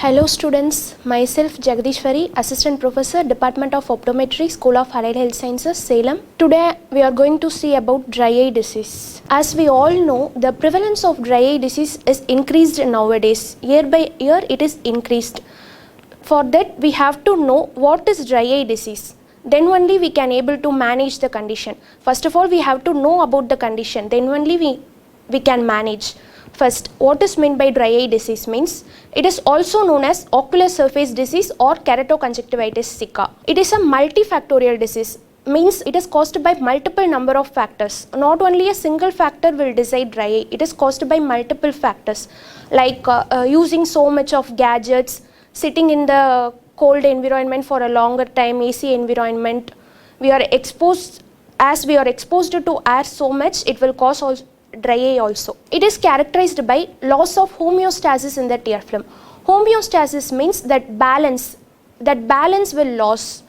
Hello students, myself Jagadheswari, Assistant Professor, Department of Optometry, School of Allied Health Sciences, Salem. Today we are going to see about dry eye disease. As we all know, the prevalence of dry eye disease is increased nowadays. Year by year it is increased. For that we have to know what is dry eye disease. Then only we can able to manage the condition. First of all we have to know about the condition, then only we can manage. First, what is meant by dry eye disease means it is also known as ocular surface disease or keratoconjunctivitis sicca. It is a multifactorial disease, means it is caused by multiple number of factors. Not only a single factor will decide dry eye, it is caused by multiple factors like using so much of gadgets, sitting in the cold environment for a longer time, AC environment. We are exposed to air so much, it will cause also dry eye also. It is characterized by loss of homeostasis in the tear film. Homeostasis means that balance will lose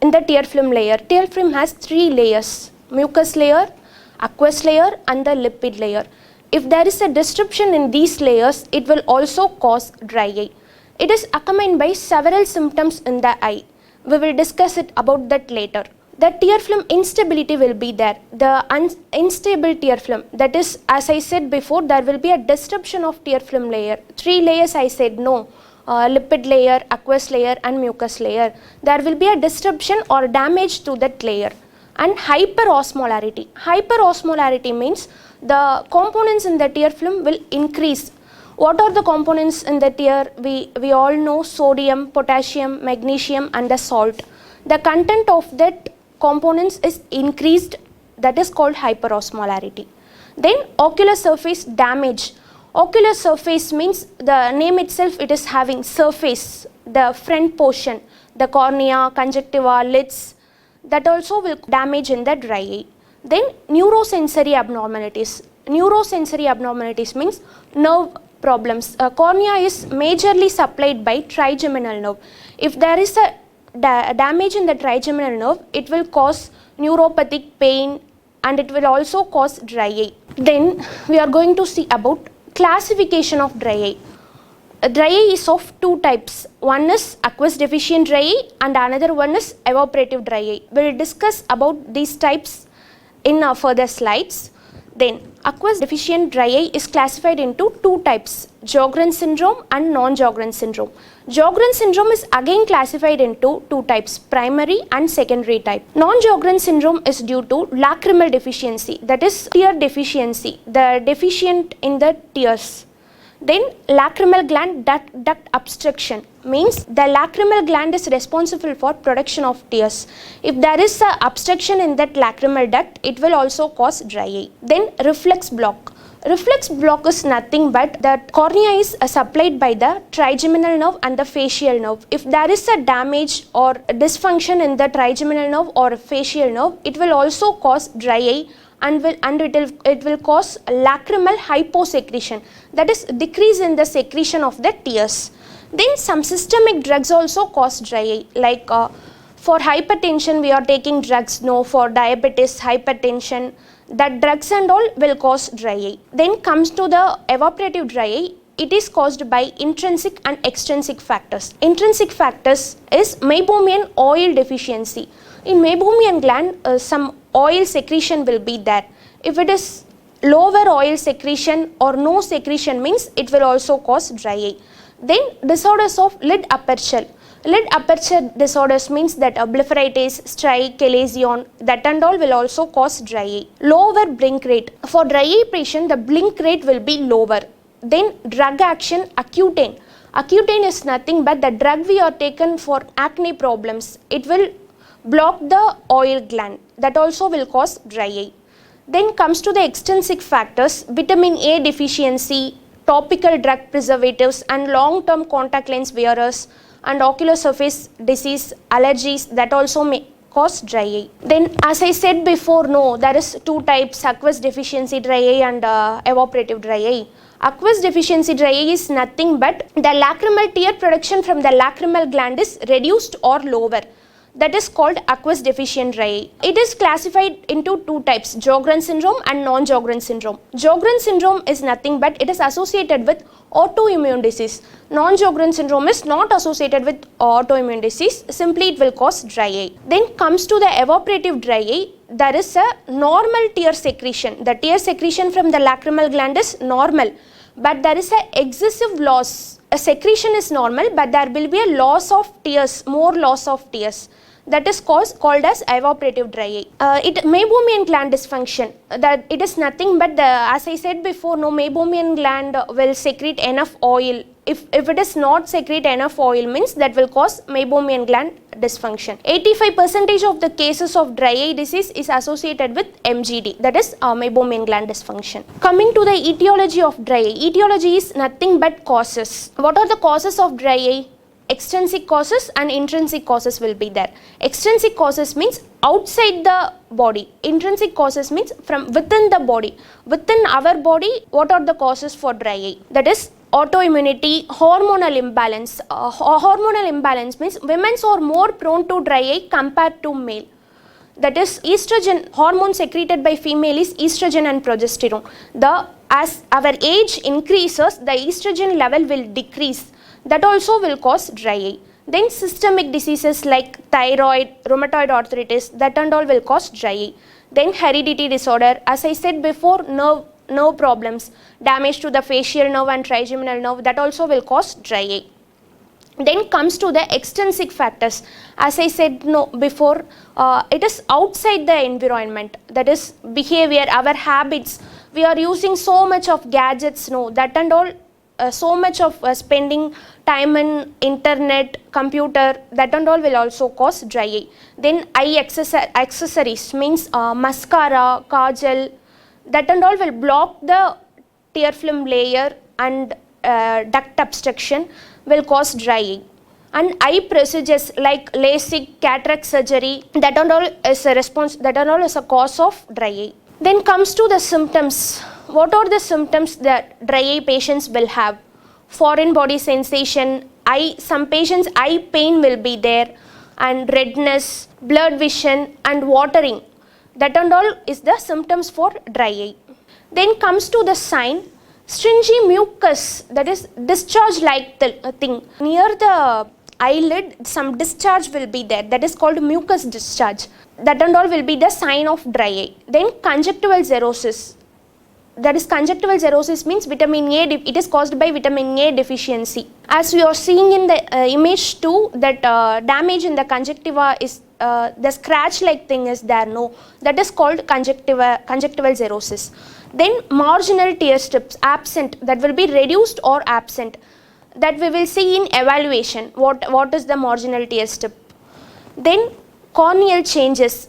in the tear film layer. Tear film has three layers: mucus layer, aqueous layer and the lipid layer. If there is a disruption in these layers, it will also cause dry eye. It is accompanied by several symptoms in the eye. We will discuss it about that later. The tear film instability will be there. The unstable tear film, that is, as I said before, there will be a disruption of tear film layer. Three layers I said no, lipid layer, aqueous layer and mucus layer. There will be a disruption or damage to that layer. And hyperosmolarity. Hyperosmolarity means the components in the tear film will increase. What are the components in the tear? We all know sodium, potassium, magnesium and the salt. The content of that components is increased, that is called hyperosmolarity. Then ocular surface damage. Ocular surface means the name itself, it is having surface, the front portion, the cornea, conjunctiva, lids, that also will damage in the dry eye. Then neurosensory abnormalities. Neurosensory abnormalities means nerve problems. Cornea is majorly supplied by trigeminal nerve. If there is a damage in the trigeminal nerve, it will cause neuropathic pain and it will also cause dry eye. Then we are going to see about classification of dry eye. Dry eye is of two types. One is aqueous deficient dry eye and another one is evaporative dry eye. We will discuss about these types in further slides. Then aqueous deficient dry eye is classified into two types, Sjogren's syndrome and non-Sjogren's syndrome. Sjogren's syndrome is again classified into two types, primary and secondary type. Non-Sjogren's syndrome is due to lacrimal deficiency, that is tear deficiency, the deficient in the tears. Then lacrimal gland duct obstruction means the lacrimal gland is responsible for production of tears. If there is a obstruction in that lacrimal duct, it will also cause dry eye. Then reflex block. Reflex block is nothing but the cornea is supplied by the trigeminal nerve and the facial nerve. If there is a damage or dysfunction in the trigeminal nerve or facial nerve, it will also cause dry eye and it will cause lacrimal hyposecretion, that is decrease in the secretion of the tears. Then some systemic drugs also cause dry eye, like for hypertension we are taking drugs, no, for diabetes, hypertension, that drugs and all will cause dry eye. Then comes to the evaporative dry eye. It is caused by intrinsic and extrinsic factors. Intrinsic factors is meibomian oil deficiency. In meibomian gland, some oil secretion will be there. If it is lower oil secretion or no secretion means it will also cause dry eye. Then disorders of lid aperture. Lid aperture disorders means that blepharitis, striae, chalazion, that and all will also cause dry eye. Lower blink rate. For dry eye patient, the blink rate will be lower. Then drug action, Accutane. Accutane is nothing but the drug we are taken for acne problems. It will block the oil gland, that also will cause dry eye. Then comes to the extrinsic factors, vitamin A deficiency, topical drug preservatives and long-term contact lens wearers and ocular surface disease, allergies, that also may cause dry eye. Then as I said before, no, there is two types, aqueous deficiency dry eye and evaporative dry eye. Aqueous deficiency dry eye is nothing but the lacrimal tear production from the lacrimal gland is reduced or lower. that is called aqueous deficient dry eye. It is classified into two types, Sjogren syndrome and non-Sjogren syndrome. Sjogren syndrome is nothing but it is associated with autoimmune disease. Non-Sjogren syndrome is not associated with autoimmune disease, simply it will cause dry eye. Then comes to the evaporative dry eye, there is a normal tear secretion. The tear secretion from the lacrimal gland is normal, but there is a excessive loss. A secretion is normal, but there will be a loss of tears, more loss of tears. That is called as evaporative dry eye. Meibomian gland dysfunction, that it is nothing but as I said before, no meibomian gland will secrete enough oil. If it is not secrete enough oil means that will cause meibomian gland dysfunction. 85% of the cases of dry eye disease is associated with MGD, that is meibomian gland dysfunction. Coming to the etiology of dry eye, etiology is nothing but causes. What are the causes of dry eye? Extrinsic causes and intrinsic causes will be there. Extrinsic causes means outside the body. Intrinsic causes means from within the body. Within our body, what are the causes for dry eye? That is autoimmunity, hormonal imbalance. Hormonal imbalance means women are more prone to dry eye compared to male. That is estrogen, hormone secreted by female is estrogen and progesterone. As our age increases, the estrogen level will decrease. That also will cause dry eye. Then systemic diseases like thyroid, rheumatoid arthritis, that and all will cause dry eye. Then heredity disorder, as I said before, nerve problems, damage to the facial nerve and trigeminal nerve, that also will cause dry eye. Then comes to the extrinsic factors. As I said before, it is outside the environment, that is behavior, our habits. We are using so much of gadgets, that and all. So much of spending time in internet, computer, that and all will also cause dry eye. Then eye accessories means mascara, kajal, that and all will block the tear film layer and duct obstruction will cause dry eye. And eye procedures like LASIK, cataract surgery, that and all is a cause of dry eye. Then comes to the symptoms. What are the symptoms that dry eye patients will have? Foreign body sensation, some patients eye pain will be there, and redness, blurred vision and watering. That and all is the symptoms for dry eye. Then comes to the sign, stringy mucus, that is discharge like thing. Near the eyelid, some discharge will be there, that is called mucus discharge. That and all will be the sign of dry eye. Then conjunctival xerosis. That is conjunctival xerosis means vitamin A, it is caused by vitamin A deficiency. As we are seeing in the image 2, that damage in the conjunctiva is the scratch like thing is there, that is called conjunctival xerosis. Then marginal tear strips absent, that will be reduced or absent, that we will see in evaluation what is the marginal tear strip. Then corneal changes,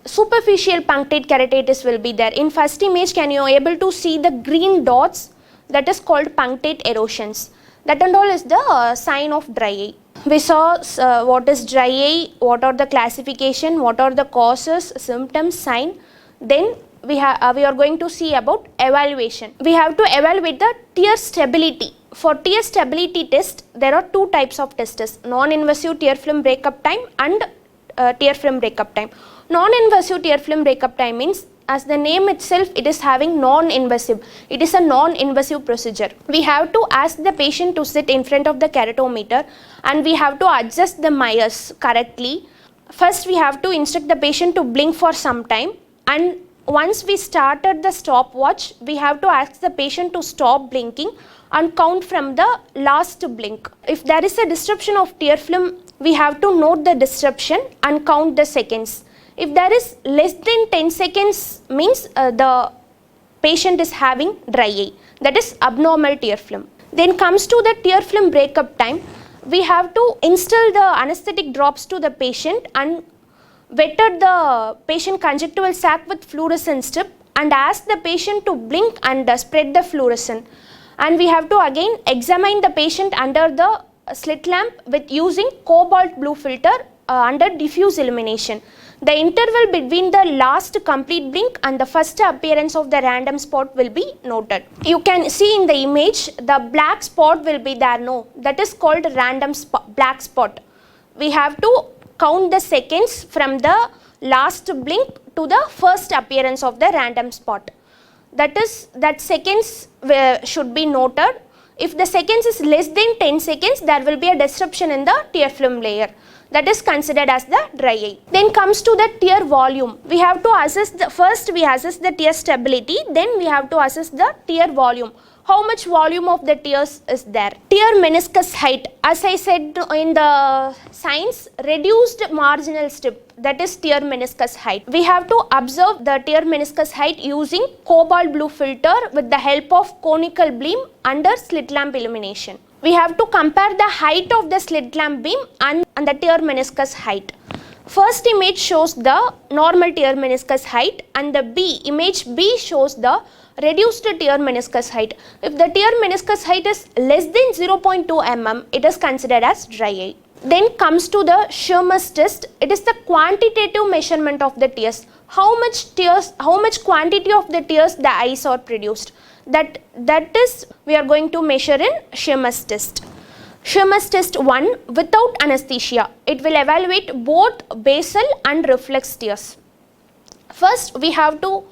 superficial punctate keratitis will be there. In first image, can you able to see the green dots? That is called punctate erosions. That and all is the sign of dry eye. We saw what is dry eye, what are the classification, what are the causes, symptoms, sign. Then we are going to see about evaluation. We have to evaluate the tear stability. For tear stability test, there are two types of tests, non-invasive tear film breakup time and tear film breakup time. Non-invasive tear film breakup time means, as the name itself, it is having non-invasive. It is a non-invasive procedure. We have to ask the patient to sit in front of the keratometer and we have to adjust the Myers correctly. First, we have to instruct the patient to blink for some time, and once we started the stopwatch, we have to ask the patient to stop blinking and count from the last blink. If there is a disruption of tear film, we have to note the disruption and count the seconds. If there is less than 10 seconds means the patient is having dry eye, that is abnormal tear film. Then comes to the tear film breakup time, we have to instill the anesthetic drops to the patient and wetted the patient conjunctival sac with fluorescent strip and ask the patient to blink and spread the fluorescent. And we have to again examine the patient under the slit lamp with using cobalt blue filter under diffuse illumination. The interval between the last complete blink and the first appearance of the random spot will be noted. You can see in the image the black spot will be there, that is called random black spot. We have to count the seconds from the last blink to the first appearance of the random spot. That is, that seconds should be noted. If the seconds is less than 10 seconds, there will be a disruption in the tear film layer. That is considered as the dry eye. Then comes to the tear volume. We have to assess first we assess the tear stability, then we have to assess the tear volume. How much volume of the tears is there? Tear meniscus height. As I said in the science, reduced marginal strip, that is tear meniscus height. We have to observe the tear meniscus height using cobalt blue filter with the help of conical beam under slit lamp illumination. We have to compare the height of the slit lamp beam and the tear meniscus height. First image shows the normal tear meniscus height, and the image B shows the reduced tear meniscus height. If the tear meniscus height is less than 0.2 mm, it is considered as dry eye. Then comes to the Schirmer's test. It is the quantitative measurement of the tears. How much quantity of the tears the eyes are produced. That is we are going to measure in Schirmer's test. Schirmer's test 1, without anesthesia. It will evaluate both basal and reflex tears. First we have to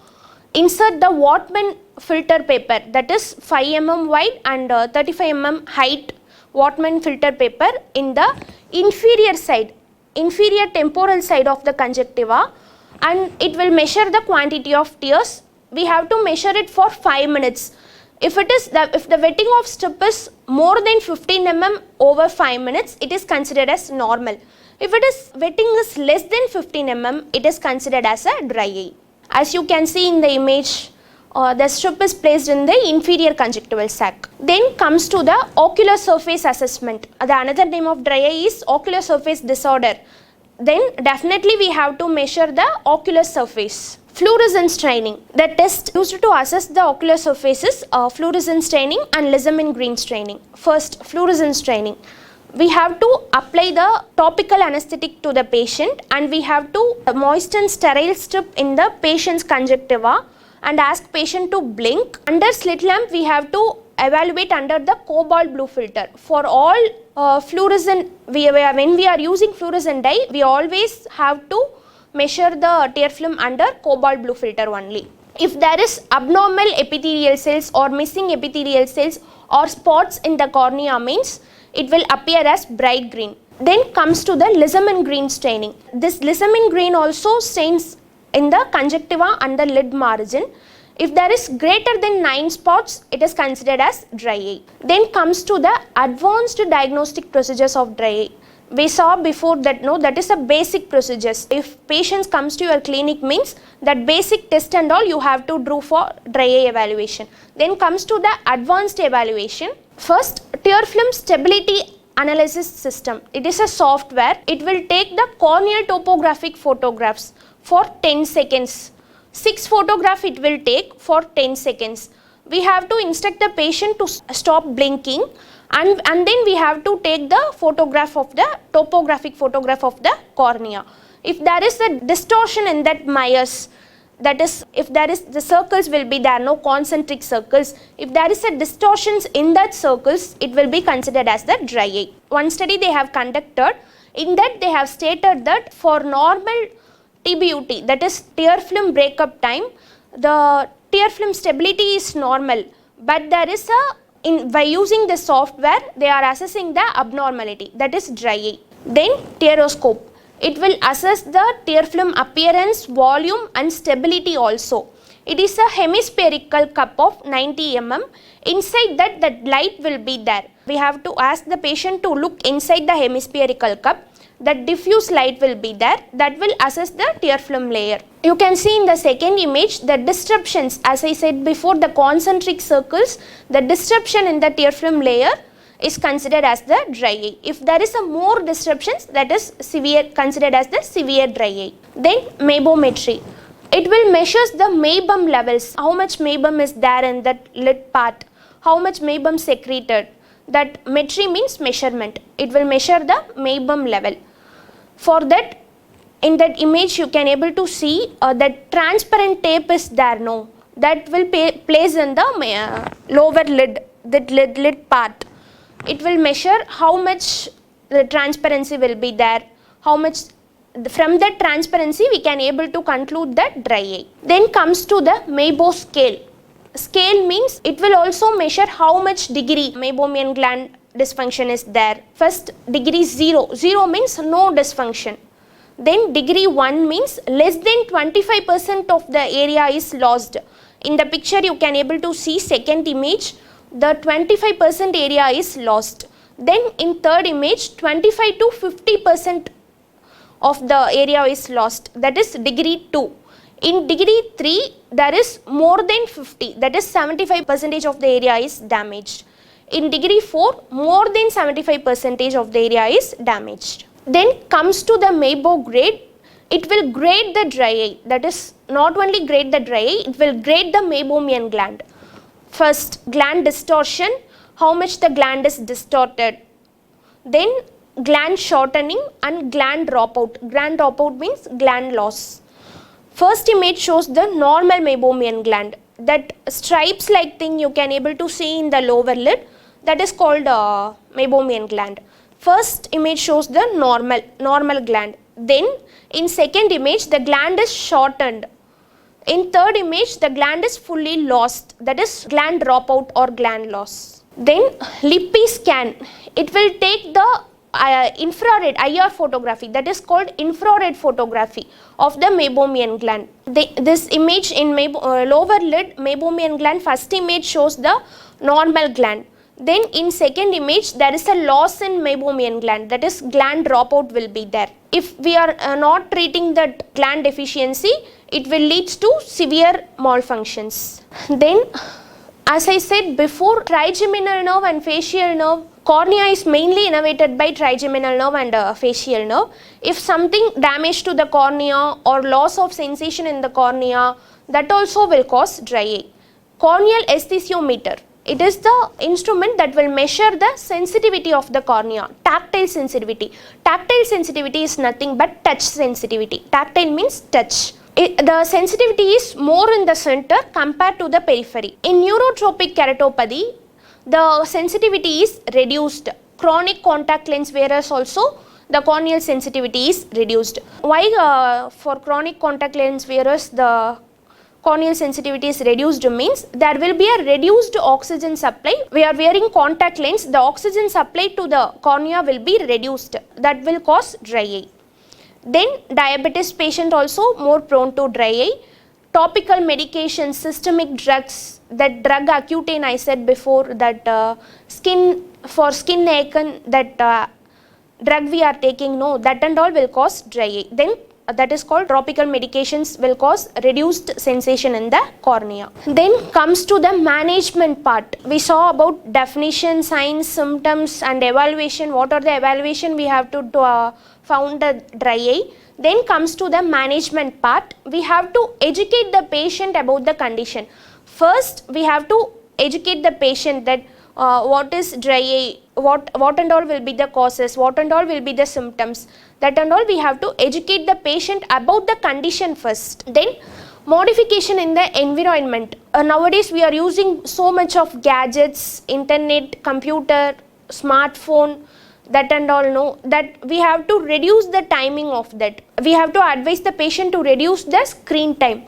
insert the Whatman filter paper, that is 5 mm wide and 35 mm height Whatman filter paper in the inferior temporal side of the conjunctiva, and it will measure the quantity of tears. We have to measure it for 5 minutes. If the wetting of strip is more than 15 mm over 5 minutes, it is considered as normal. If wetting is less than 15 mm, it is considered as a dry eye. As you can see in the image, the strip is placed in the inferior conjunctival sac. Then comes to the ocular surface assessment. The another name of dry eye is ocular surface disorder. Then definitely we have to measure the ocular surface. Fluorescence staining. The test used to assess the ocular surfaces, fluorescence staining and Lissamin green staining. First, fluorescence staining. We have to apply the topical anesthetic to the patient, and we have to moisten sterile strip in the patient's conjunctiva and ask patient to blink. Under slit lamp, we have to evaluate under the cobalt blue filter. For all fluorescent, when we are using fluorescent dye, we always have to measure the tear film under cobalt blue filter only. If there is abnormal epithelial cells or missing epithelial cells or spots in the cornea, means it will appear as bright green. Then comes to the Lissamin green staining. This Lissamin green also stains in the conjunctiva and the lid margin. If there is greater than 9 spots, it is considered as dry eye. Then comes to the advanced diagnostic procedures of dry eye. We saw before that that is a basic procedures. If patients comes to your clinic, means that basic test and all you have to do for dry eye evaluation. Then comes to the advanced evaluation. First, tear film stability analysis system. It is a software. It will take the corneal topographic photographs for 10 seconds. 6 photographs it will take for 10 seconds. We have to instruct the patient to stop blinking, and then we have to take the topographic photograph of the cornea. If there is a distortion in that Myers, that is, if there is the circles will be there, no concentric circles. If there is a distortions in that circles, it will be considered as the dry eye. One study they have conducted, in that they have stated that for normal TBUT, that is tear film breakup time, the tear film stability is normal, but there is by using the software, they are assessing the abnormality, that is dry eye. Then tearoscope. It will assess the tear film appearance, volume and stability also. It is a hemispherical cup of 90 mm. Inside that light will be there. We have to ask the patient to look inside the hemispherical cup. That diffuse light will be there. That will assess the tear film layer. You can see in the second image the disruptions. As I said before, the concentric circles, the disruption in the tear film layer is considered as the dry eye. If there is a more disruptions, that is considered as the severe dry eye. Then meibometry. It will measures the meibum levels. How much meibum is there in that lid part? How much meibum secreted? That metry means measurement. It will measure the meibum level. For that, in that image you can able to see that transparent tape is there. No, that will place in the lower lid, that lid part. It will measure how much the transparency will be there, how much from that transparency we can able to conclude that dry eye. Then comes to the Meiboh scale. Scale means it will also measure how much degree meibomian gland dysfunction is there. First degree 0. 0 means no dysfunction. Then degree 1 means less than 25% of the area is lost. In the picture you can able to see second image, the 25% area is lost. Then in third image 25 to 50% of the area is lost, that is degree 2. In degree 3 there is more than 50, that is 75% of the area is damaged. In degree 4 more than 75% of the area is damaged. Then comes to the Meiboh grade. It will grade the dry eye, that is not only grade the dry eye, it will grade the meibomian gland. First gland distortion, how much the gland is distorted. Then gland shortening and gland dropout. Gland dropout means gland loss. First image shows the normal meibomian gland. That stripes like thing you can able to see in the lower lid, that is called meibomian gland. First image shows the normal gland. Then in second image the gland is shortened. In third image the gland is fully lost, that is gland dropout or gland loss. Then lippy scan, it will take the infrared IR photography, that is called infrared photography of the meibomian gland. This image in lower lid meibomian gland, first image shows the normal gland. Then in second image there is a loss in meibomian gland, that is gland dropout will be there. If we are not treating that gland deficiency, it will lead to severe malfunctions. Then as I said before, trigeminal nerve and facial nerve, cornea is mainly innervated by trigeminal nerve and facial nerve. If something damage to the cornea or loss of sensation in the cornea, that also will cause dry eye. Corneal esthesiometer, it is the instrument that will measure the sensitivity of the cornea, tactile sensitivity. Tactile sensitivity is nothing but touch sensitivity. Tactile means touch. The sensitivity is more in the center compared to the periphery. In neurotropic keratopathy, the sensitivity is reduced. Chronic contact lens wearers also, the corneal sensitivity is reduced. Why for chronic contact lens wearers the corneal sensitivity is reduced means there will be a reduced oxygen supply. We are wearing contact lens, the oxygen supply to the cornea will be reduced. That will cause dry eye. Then diabetes patient also more prone to dry eye. Topical medications, systemic drugs, that drug Accutane I said before, that for skin acne, that drug we are taking, no, that and all will cause dry eye. Then that is called topical medications will cause reduced sensation in the cornea. Then comes to the management part. We saw about definition, signs, symptoms and evaluation. What are the evaluation we have to found the dry eye. Then comes to the management part. We have to educate the patient about the condition. First we have to educate the patient that what is dry eye, what and all will be the causes, what and all will be the symptoms, that and all we have to educate the patient about the condition first. Then modification in the environment. Nowadays we are using so much of gadgets, internet, computer, smartphone, that and all, no, that we have to reduce the timing of that. We have to advise the patient to reduce the screen time.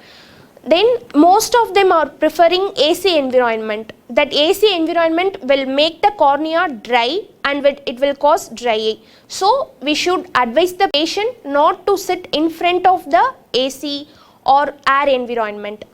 Then most of them are preferring AC environment. That AC environment will make the cornea dry and it will cause dry eye. So we should advise the patient not to sit in front of the AC or air environment.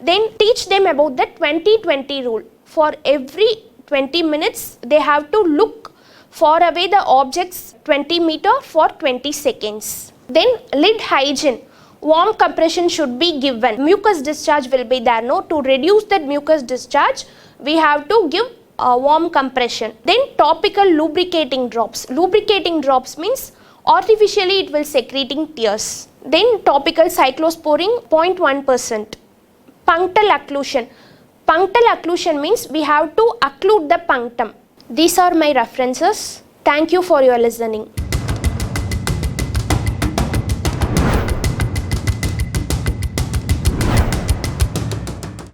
Then teach them about the 20-20 rule. For every 20 minutes they have to look far away the objects 20 meter for 20 seconds. Then lid hygiene. Warm compression should be given. Mucus discharge will be there. No, to reduce that mucus discharge, we have to give warm compression. Then topical lubricating drops. Lubricating drops means artificially it will secreting tears. Then topical cyclosporin 0.1%. Punctal occlusion. Punctal occlusion means we have to occlude the punctum. These are my references. Thank you for your listening.